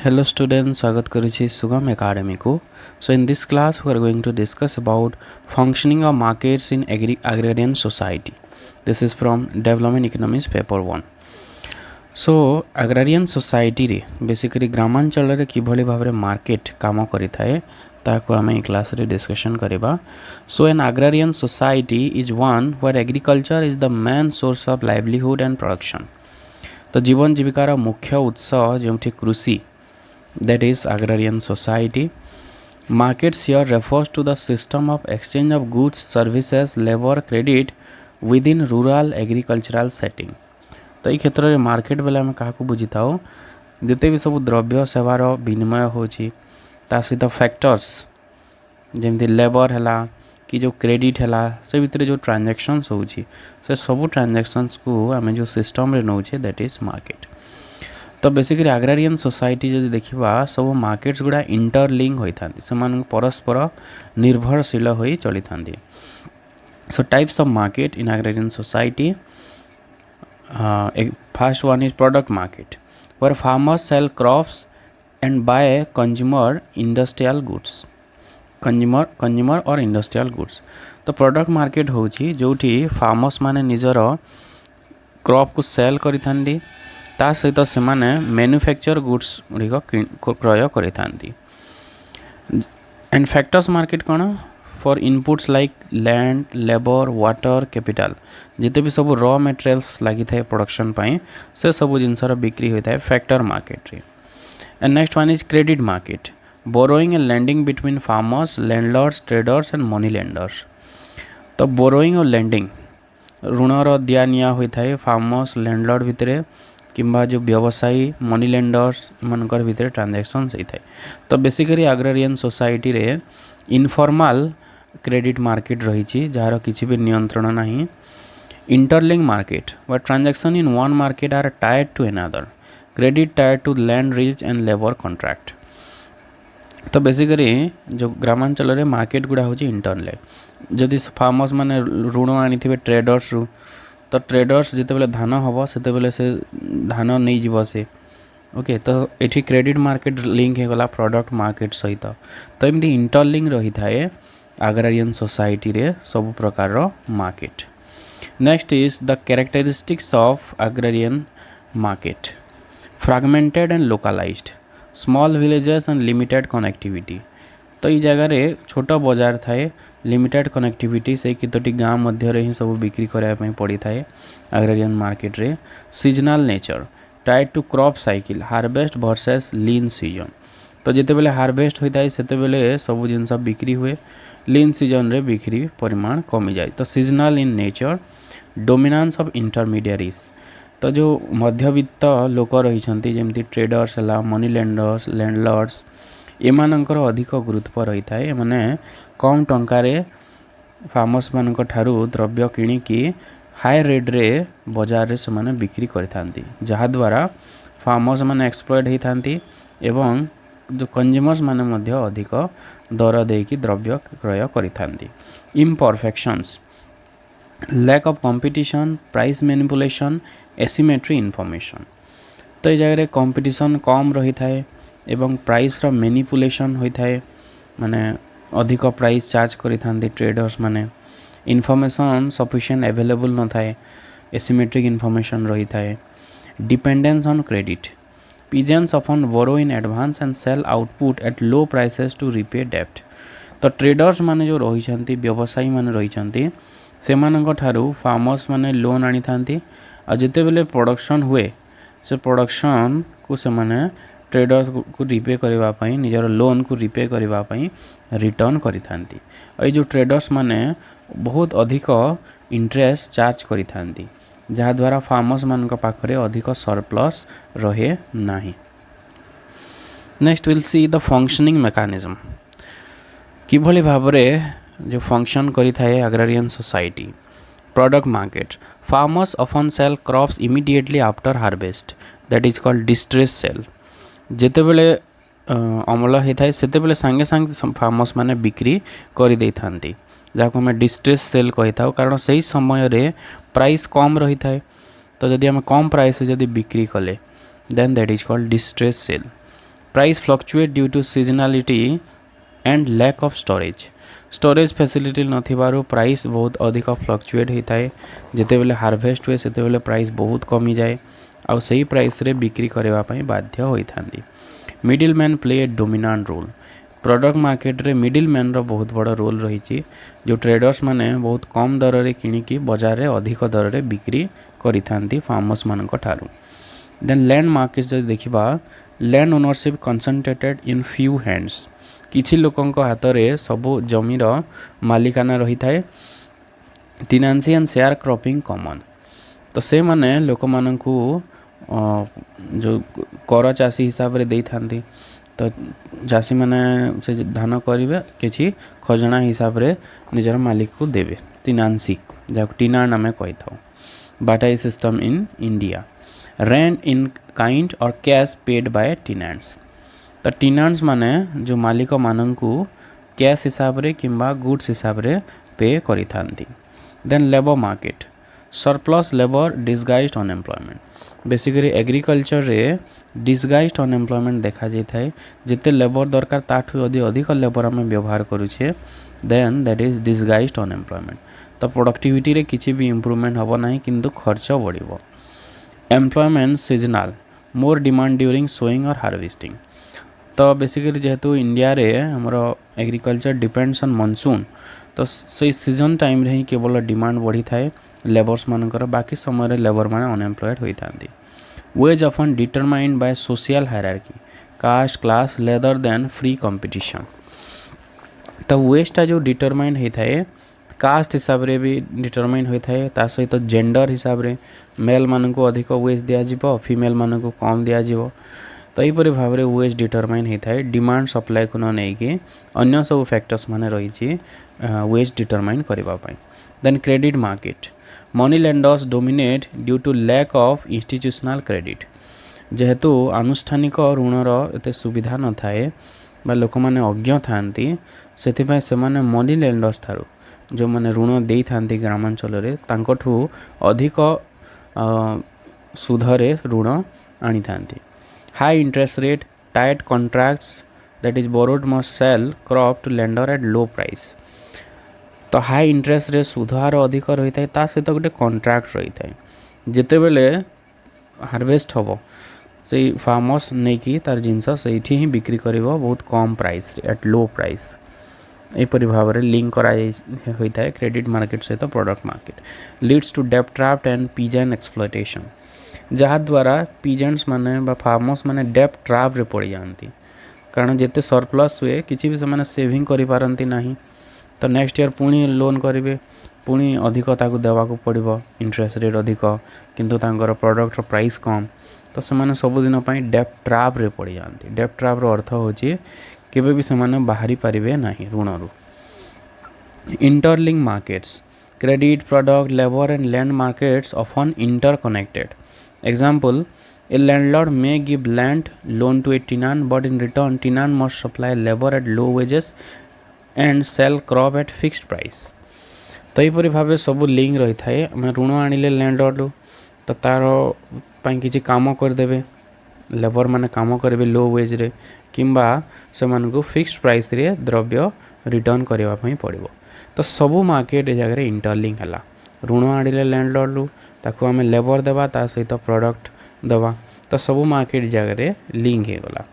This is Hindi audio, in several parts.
Hello students, स्वागत करुछि सुगम एकेडमी को. So in this class we are going to discuss about functioning of markets in agrarian society. This is from Development Economics paper 1. So agrarian society रे basically ग्रामांचल रे किभली भाबरे मार्केट काम करि थाए ताको आमे क्लास रे डिस्कशन करिबा. So an agrarian society is one where agriculture is the main source of livelihood and production. तो जीवन जीविकार मुख्य उत्स जोंठी कृषि, that is agrarian society. Markets here refers to the system of exchange of goods, services, labor, credit within rural agricultural setting. तो ये क्षेत्र में मार्केट बेले आम क्या बुझी था जिते भी सब द्रव्य सेवार विनिमय होची ता सहित फैक्टर्स जमती लेबर है कि जो क्रेडिट है से भितर जो ट्रांजैक्शंस होची से सब ट्रांजैक्शंस को आम जो सिस्टम रे नौचे दैट इज मार्केट. तो बेसिकली agrarian सोसाइटी जब देखा सब मार्केट्स गुड़ा इंटरलिंक होता से परस्पर निर्भरशील हो चली था. सो types of market in agrarian society. First one is product market where farmers sell crops and buy consumer और इंडस्ट्रियल गुड्स. तो प्रोडक्ट मार्केट होची जोठी फार्मर्स माने निजर क्रॉप को सेल करि थांदी ता सहित से मैन्युफैक्चर गुड्स गुड़िक क्रय करि. एंड फैक्टर्स मार्केट कौन for inputs like land, labour, water, capital जिते भी सब रॉ मटेरियल्स लगी था प्रोडक्शन पाई से सब जिनसर बिक्री होता है फैक्टर मार्केट रे. And next one is credit market borrowing and lending between farmers, landlords, traders and money lenders. तो बोरोइंग और लैंडिंग ऋणर दिया निया होता है फार्मर्स लैंडलॉर्ड भितर किंबा जो व्यवसायी मनी लेंडर्स मनकर भितर ट्रांजैक्शन होता है. तो बेसिकली agrarian सोसाइटी रे इनफॉर्मल क्रेडिट मार्केट रही जार किसी भी नियंत्रण नहीं. इंटरलिंक मार्केट व transaction in one market are tied to another. Credit tied to land reach and labour contract. तो बेसिकली जो ग्रामांचल रे मार्केट गुड़ा हूँ इंटरनल जदि फार्मर्स माने ऋण आनी ट्रेडर्स रु तो ट्रेडर्स जिते बेले धान हम से धान नहीं जीव से ओके. तो ये क्रेडिट मार्केट लिंक हो गला प्रोडक्ट मार्केट सहित. तो एमती इंटरलिंक रही थाए agrarian सोसाइटी रे सब प्रकार market. Next is the characteristics of agrarian market. Fragmented and localised, small villages and limited connectivity. तो ये जगह रे छोट बजार थाए लिमिटेड कनेक्टिविटी से कितोटी गाँव मध्य ही सब बिक्री कराया पड़ी थाए agrarian मार्केट रे. Seasonal nature tied to crop cycle, harvest versus lean season. तो जिते बेले हार्वेस्ट होता है सेते बेले सब जिनस बिक्री हुए, लीन सीजन रे बिक्री परिमाण कमी जाए. तो seasonal in nature, dominance of intermediaries. तो जो मध्यवित्त लोक रही जमती ट्रेडर्स है, मनी लेंडर्स, लैंडलॉर्ड्स एमानंकर अधिक गुरुत्व रही थाए. माने कम टंकारे फार्मर्स मानक ठारू द्रव्य किणिकी हाई रेट रे बाजार रे से बिक्री करिथांती जहा द्वारा फार्मर्स माने एक्सप्लॉइट होइथांती एवं जो कंज्यूमर्स माने मध्य अधिक दर देकी द्रव्य क्रय करिथांती. Imperfections, lack of competition, price manipulation, asymmetry information. तो ये जगह कंपटीशन कम रही थाए एवं प्राइस रो मैनिपुलेशन होता है माने अधिक प्राइस चार्ज करिथांती ट्रेडर्स माने. इनफॉर्मेशन सफिशिएंट अवेलेबल न थाए, एसिमेट्रिक इन्फॉर्मेशन रही थाए. Dependence on credit, peasants often borrow in advance and sell output at low prices to repay डेप्ट. तो ट्रेडर्स माने जो रही व्यवसायी माने रही से ठारू फार्मर्स माने लोन आनी थांती आ जिते बेले प्रोडक्शन हुए से प्रोडक्शन को से माने ट्रेडर्स को रिपे करने निजर लोन को रिपे करने रिटर्न करिथांती. और जो ट्रेडर्स माने बहुत अधिक इंटरेस्ट चार्ज करिथांती जहाँ द्वारा फार्मर्स मान पाखरे अधिक सरप्लस रहे नाही. Next will see the functioning mechanism किभली भाबरे जो फंक्शन करि थाए agrarian society. Product market, farmers often sell crops immediately after harvest that is called distress sale. जिते बेले अमल होता है सेते बेले सांगे सांगे फार्मर्स माने बिक्री करि देई थांती जहाँ को हमें डिस्ट्रेस सेल कही था कारण से ही समय रे प्राइस कम रही थाए. तो जदि आम कम प्राइस जदि बिक्री कले then that is called distress sale. Price fluctuate due to seasonality and lack of storage facility नथिबारु प्राइस बहुत अधिक फ्लक्चुएट होता है जिते बेले हार्वेस्ट हुए सेते बेले प्राइस बहुत कमी जाए आउ सही प्राइस रे बिक्री करबा पई बाध्य होइथांदी। Middle man play a dominant role product market रे मिडिल मैन रो बहुत बड़ा रोल रही जो ट्रेडर्स माने बहुत कम दर रे किनिकी बाजार रे अधिक दर रे बिक्री करिथांती फार्मर्स मानक ठारू। देन लैंड मार्केट जो देखिबा land ownership concentrated in few hands किछि लोकंक हाथ रे सबु जमीर मालिकाना रही थाए। Tenancy and share cropping common तो से माने लोक मानकू जो कर चाषी हिसाब रे देइथांती तो चाषी माने से धान करिवे किछि खजना हिसाब रे निजर मालिक को देवे टेनेंसी जा टीना नामे कहि थाउ। Batai system in India rent in kind और कैश पेड बाय टेनेंट्स तो टेनेंट्स माने जो मालिक माननकू कैश हिसाब रे किंबा गुड्स हिसाब रे पे करि थांती। Then labour market surplus labour disguised unemployment basically agriculture रे डिसगाइज्ड अनएम्प्लॉयमेंट देखा जाय थाए जिते लेबर दरकार ताठू यदि अधिक लेबर आम व्यवहार करूछे then that is disguised unemployment तो प्रोडक्टिविटी रे किछि भी इंप्रूवमेंट हबो नाही किंतु खर्च बढ़िबो। Employment seasonal more demand during sowing और हार्वेस्टिंग तो बेसिकली जेहेतु इंडिया रे हमर एग्रीकल्चर डिपेंड्स ऑन मानसून तो से सीजन टाइम रे ही केवल डिमांड बढ़ी थाए लेबर्स मानकर बाकी समय रे लेबर माने अनएम्प्लॉयड होई थांती। Wage often determined by social hierarchy caste class rather than free competition तो वेजटा जो डिटरमाइंड होई थाए कास्ट हिसाब रे भी डिटरमाइन होता है ता सहित जेंडर हिसाब रे मेल मानक अधिक वेज दिया जिवो फीमेल मानक कम दिया जिवो तो यहीपरि भाव रे वेज डिटरमाइन होता है डिमांड सप्लाई को नहीं कि अन्य सब फैक्टर्स माने रही वेज डिटरमाइन करबा पई। Then credit market money lenders dominate due to lack of institutional credit जेहेतु आनुष्ठानिक ऋणर एते सुविधा न थाए बा लोक माने अज्ञ थांती सेथिपय से माने मनी लेंडर्स थारू जो माने ऋण दे थांती ग्रामांचल रे तांकठू अधिक सुधरे ऋण आनी थांती। High interest rate tight contracts that is borrowed must sell crop to lender at low price तो हाई इंटरेस्ट रे सुधार अधिक रही है ता सहित गोटे कॉन्ट्रैक्ट रही है जिते बेले हार्वेस्ट हम से फार्मर्स नहीं कि तार जिनस से ही बिक्री कर बहुत कम प्राइस एट लो प्राइस एपरी भाव में लिंक होता है क्रेडिट मार्केट सहित प्रोडक्ट मार्केट लीड्स टू डेब्ट ट्रैप एंड पीजेंट एक्सप्लॉयटेशन जहाँ द्वारा पीजेंट्स माने बा फार्मर्स माने डेब्ट ट्रैप रे पड़ जाती कारण जिते सरप्लस हुए किसी भी से सेविंग करि पारंती नहीं तो नेक्स्ट ईयर पुणी लोन करेंगे पुणी अधिक ताकू देवाक पड़ो इंटरेस्ट रेट अधिक किंतु तांकर प्रोडक्ट प्राइस कम तो से सबुदिन डेब्ट ट्रैप रे पड़ जाती। डेब्ट ट्रैप रो अर्थ होची केबे भी से बाहरी पारिबे नहीं ऋणरू। Interlink markets credit product labour and land markets often interconnected example a landlord may give land loan to a tenant but in return tenant must supply labor at low wages and sell crop at fixed price तो यहीपरि भाव सब लिंक रही है आम ऋण आनिले लैंडलॉर्ड तो तार किसी काम करदे लेबर माने काम करेंगे लो वेज रे किंबा से मानकु फिक्स्ड प्राइस रे द्रव्य रिटर्न करने पड़ो तो सबू मार्केट जगह इंटरलिंक है ऋण आनिले लैंडलॉर्ड ताकू आम लेबर देवा ता सहित प्रोडक्ट दवा तो सबू मार्केट जगह लिंक हो गला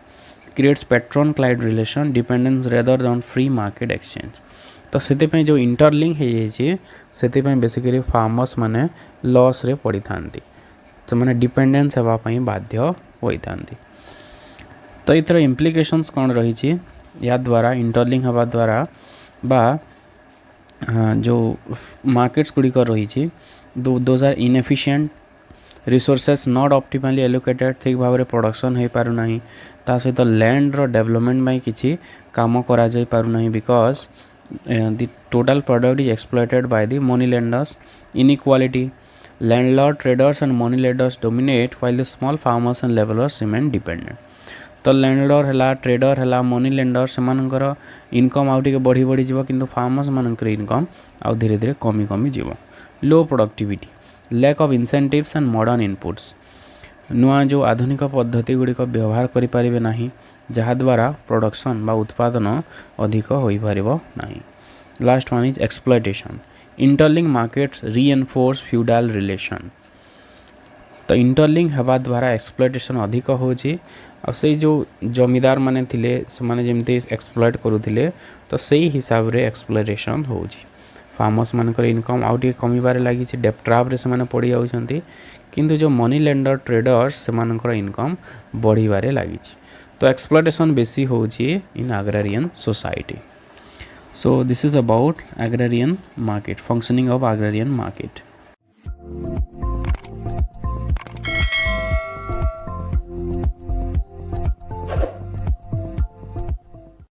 creates patron client relation dependence rather than free market exchange तो से जो इंटरलिंक हो बेसिकली फार्मर्स माने लॉस रे पड़ी थांती तो माने डिपेंडेंस होगापी बाध्य होता तो इतर इम्प्लिकेशंस कौन रही या द्वारा इंटरलिंक हवा द्वारा बा जो मार्केट्स गुड़िक रही those are inefficient resources not optimally allocated ठीक भाव में प्रोडक्शन हो पारना ता सहित लैंड रो डेवलपमेंट में किसी काम करा जाय पारना because the total product is exploited by the money lenders inequality landlord traders and money lenders dominate while the small farmers and labourers remain dependent तो लैंडलॉर्ड है ट्रेडर है मनी लेंडर से इनकम आउ टे बढ़ी बढ़ी जीव किंतु फार्मर्स मानकर इनकम आउ धीरे धीरे कमी कमी जीव low productivity lack of incentives and modern inputs नुआ जो आधुनिक पद्धति गुड़िक व्यवहार करें ना जहाद्वारा प्रोडक्शन बा उत्पादन अधिक होई पारिबो नाही। Last one is exploitation. Interlink markets reinforce feudal relation. तो इंटरलिंक हेबा द्वारा एक्सप्लॉयटेशन अधिक होची आ से जो जमीदार माने थिले से माने जेमती एक्सप्लॉयट करूथिले तो सही हिसाब रे एक्सप्लॉयटेशन होची। फार्मर्स मानकर इनकम आउ टिके कमिबारे लागि छै डेप्ट ट्रैप रे से माने पड़ी जाउछंती किंतु जो मनी लेंडर ट्रेडर्स से मानकर इनकम बढ़िबारे लागि छै। तो एक्सप्लॉयटेशन बेसी होची इन एग्रारियन society. So this is about agrarian market, functioning of agrarian market.